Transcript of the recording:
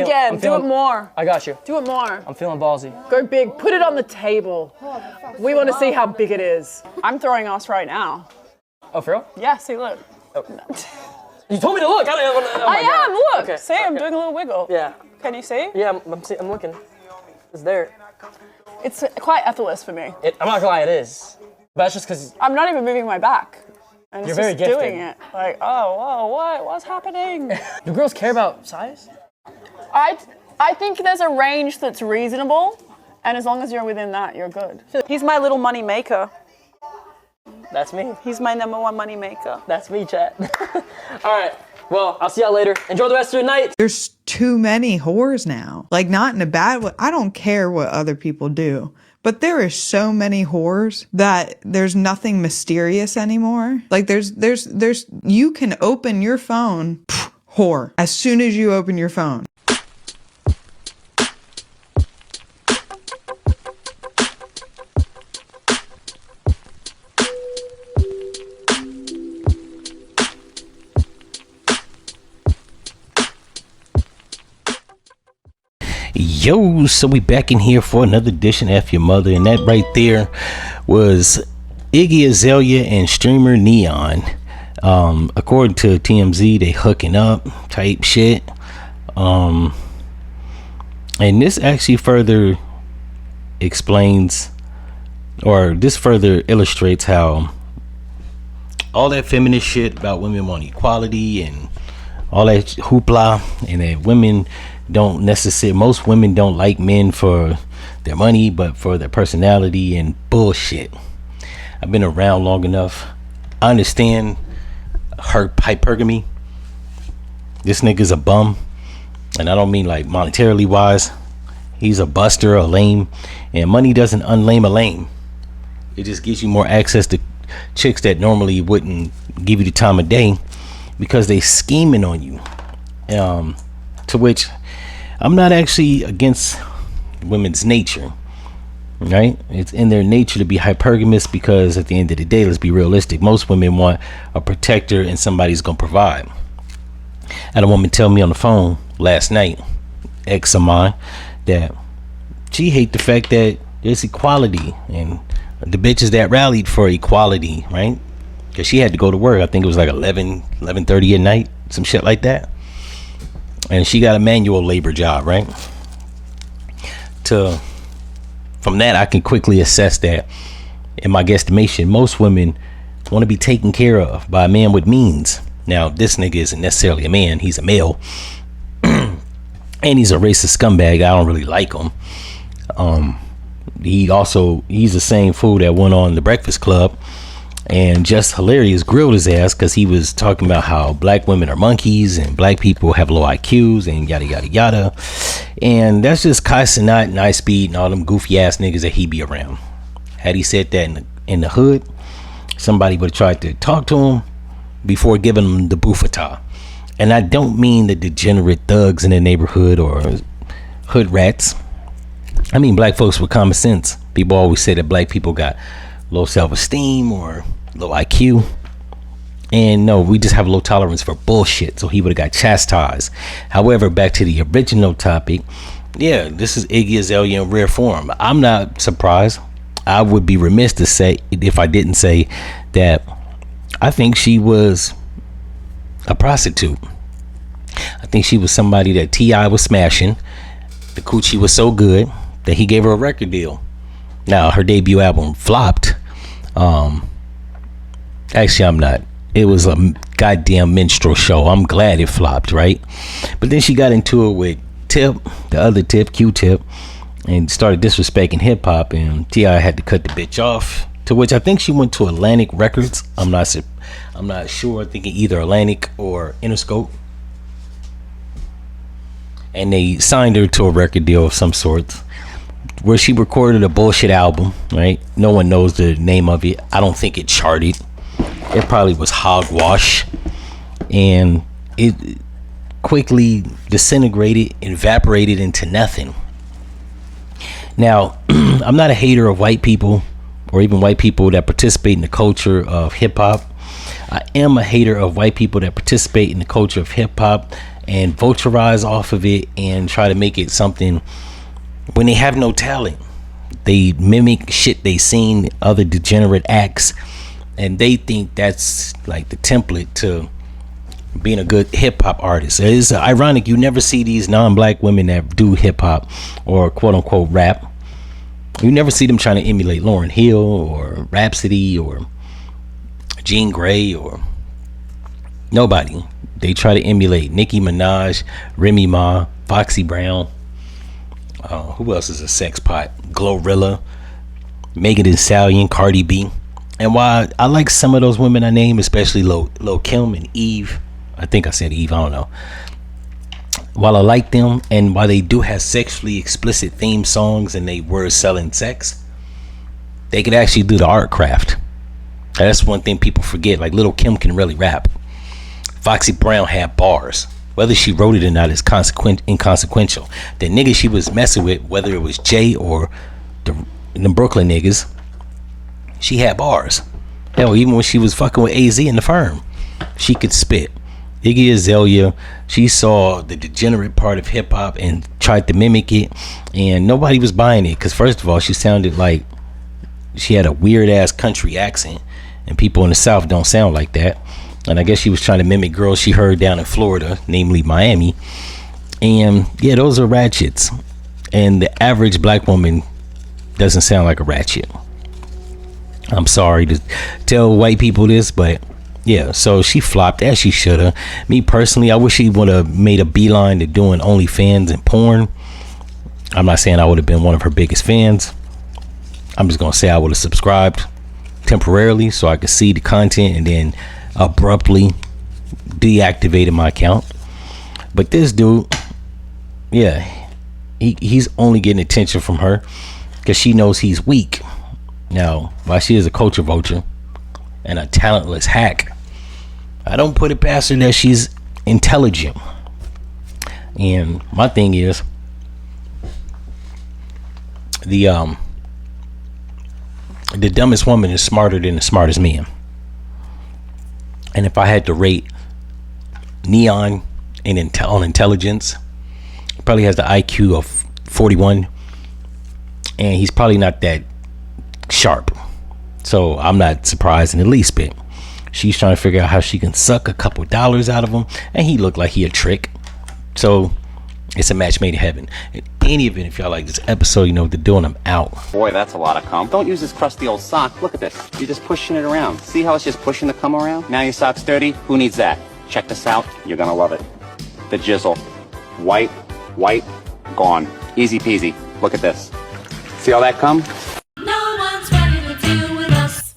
again. Do it more. I got you. Do it more. I'm feeling ballsy. Go big. Put it on the table. We want to see how big it is. I'm throwing us right now. Oh, for real? Yeah, see, look. Oh. You told me to look. I am, look. Okay. See, I'm doing a little wiggle. Yeah. Can you see? Yeah, I'm looking. It's there. It's quite effortless for me. I'm not gonna lie, it is. But that's just because... I'm not even moving my back. And You're it's very just gifted. doing it. Like, oh, whoa, what? What's happening? Do girls care about size? I think there's a range that's reasonable, and as long as you're within that, you're good. He's my little money maker. That's me. He's my #1 money maker. That's me, chat. All right. Well, I'll see y'all later. Enjoy the rest of your night. There's too many whores now. Like, not in a bad way. I don't care what other people do. But there is so many whores that there's nothing mysterious anymore. Like there's you can open your phone, whore, as soon as you open your phone. Yo, so we back in here for another edition of F-ya-Motha, and that right there was Iggy Azalea and streamer Neon. According to TMZ, they hooking up type shit. And this actually further explains, or this further illustrates how all that feminist shit about women want equality and all that hoopla, and that women don't necessarily, most women don't like men for their money but for their personality and bullshit. I've been around long enough. I understand her hypergamy. This nigga's a bum, and I don't mean like monetarily wise. He's a buster, a lame, and money doesn't unlame a lame. It just gives you more access to chicks that normally wouldn't give you the time of day because they scheming on you. To which I'm not actually against women's nature, right? It's in their nature to be hypergamous because at the end of the day, let's be realistic, most women want a protector and somebody's gonna provide. I had a woman tell me on the phone last night, ex of mine, that she hate the fact that there's equality and the bitches that rallied for equality, right? Because she had to go to work. I think it was like 11:30 at night, some shit like that. And she got a manual labor job, right? From that, I can quickly assess that, in my guesstimation, most women want to be taken care of by a man with means. Now, this nigga isn't necessarily a man. He's a male. And he's a racist scumbag. I don't really like him. He's the same fool that went on The Breakfast Club and just hilarious grilled his ass because he was talking about how black women are monkeys and black people have low IQs and yada yada yada. And that's just Kai Cenat and Ice Speed and all them goofy ass niggas that he be around. Had he said that in the hood, somebody would have tried to talk to him before giving him the bufata. And I don't mean the degenerate thugs in the neighborhood or hood rats. I mean black folks with common sense. People always say that black people got low self-esteem or low IQ, and no, we just have low tolerance for bullshit, so he would have got chastised. However, back to the original topic, yeah, this is Iggy Azalea in rare form. I'm not surprised. I would be remiss to say if I didn't say that I think she was a prostitute. I think she was somebody that T.I. was smashing. The coochie was so good that he gave her a record deal. Now, her debut album flopped. Actually, I'm not. It was a goddamn minstrel show. I'm glad it flopped, right? But then she got into it with Tip, the other Tip, Q-Tip, and started disrespecting hip-hop, and T.I. had to cut the bitch off, to which I think she went to Atlantic Records. I'm not sure. I think either Atlantic or Interscope. And they signed her to a record deal of some sort, where she recorded a bullshit album, right? No one knows the name of it. I don't think it charted. It probably was hogwash, and it quickly disintegrated, evaporated into nothing. Now, I'm not a hater of white people or even white people that participate in the culture of hip hop. I am a hater of white people that participate in the culture of hip hop and vulturize off of it and try to make it something when they have no talent. They mimic shit they seen other degenerate acts, and they think that's like the template to being a good hip-hop artist. It's ironic, you never see these non-black women that do hip-hop or quote-unquote rap. You never see them trying to emulate Lauryn Hill or Rhapsody or Jean Grey or nobody. They try to emulate Nicki Minaj, Remy Ma, Foxy Brown. Who else is a sex pot? Glorilla, Megan Thee Stallion, Cardi B. And while I like some of those women I name, especially Lil Kim and Eve, I think I said Eve, I don't know. While I like them, and while they do have sexually explicit theme songs and they were selling sex, they could actually do the art craft. That's one thing people forget. Like, Lil Kim can really rap. Foxy Brown had bars. Whether she wrote it or not is inconsequential. The nigga she was messing with, whether it was Jay or the Brooklyn niggas, she had bars. Hell, even when she was fucking with AZ in the firm, she could spit. Iggy Azalea, she saw the degenerate part of hip hop and tried to mimic it, and nobody was buying it because, first of all, she sounded like she had a weird ass country accent, and people in the South don't sound like that. And I guess she was trying to mimic girls she heard down in Florida, namely Miami. And yeah, those are ratchets, and the average black woman doesn't sound like a ratchet. I'm sorry to tell white people this, but yeah, so she flopped as she should have. Me personally, I wish she would have made a beeline to doing OnlyFans and porn. I'm not saying I would have been one of her biggest fans. I'm just gonna say I would have subscribed temporarily so I could see the content and then abruptly deactivated my account. But this dude, yeah, he's only getting attention from her because she knows he's weak. Now, while she is a culture vulture and a talentless hack, I don't put it past her that she's intelligent. And my thing is, the dumbest woman is smarter than the smartest man. And if I had to rate Neon on intelligence, he probably has the IQ of 41, and he's probably not that sharp. So I'm not surprised in the least bit. She's trying to figure out how she can suck a couple dollars out of him, and he looked like he a trick. So it's a match made in heaven. In any event, if y'all like this episode, you know what to do, and I'm out. Boy, that's a lot of cum. Don't use this crusty old sock. Look at this. You're just pushing it around. See how it's just pushing the cum around? Now your sock's dirty. Who needs that? Check this out. You're gonna love it. The jizzle. White, gone. Easy peasy. Look at this. See all that cum?